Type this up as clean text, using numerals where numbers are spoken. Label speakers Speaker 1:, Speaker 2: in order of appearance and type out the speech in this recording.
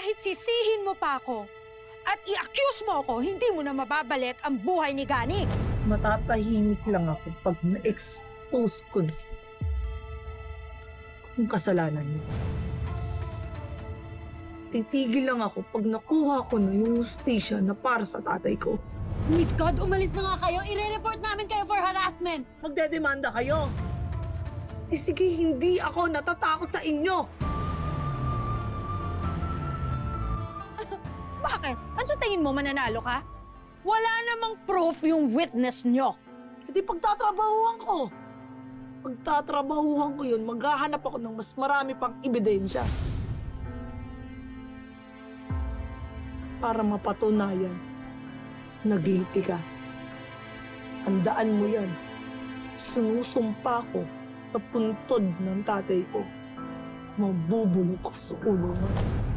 Speaker 1: kahit sisihin mo pa ako at i-accuse mo ako, hindi mo na mababalik ang buhay ni Gani.
Speaker 2: Matatahimik lang ako pag na-expose ko na yung kasalanan niyo. Titigil lang ako pag nakuha ko na yung hustisya na para sa tatay ko.
Speaker 3: God, umalis na nga kayo. I-report namin kayo for harassment.
Speaker 2: Magdedemanda kayo. Sige, hindi ako natatakot sa inyo.
Speaker 1: Bakit? Ano sa tingin mo, mananalo ka? Wala namang proof yung witness nyo.
Speaker 2: Hindi pagtatrabahuhan ko. Pagtatrabahuhan ko yun, maghahanap ako ng mas marami pang ebidensya. Para mapatunayan na guilty ka. Handaan mo yan. Sinusumpa ko sa puntod ng tatay ko. Mabubulok ko sa ulo mo.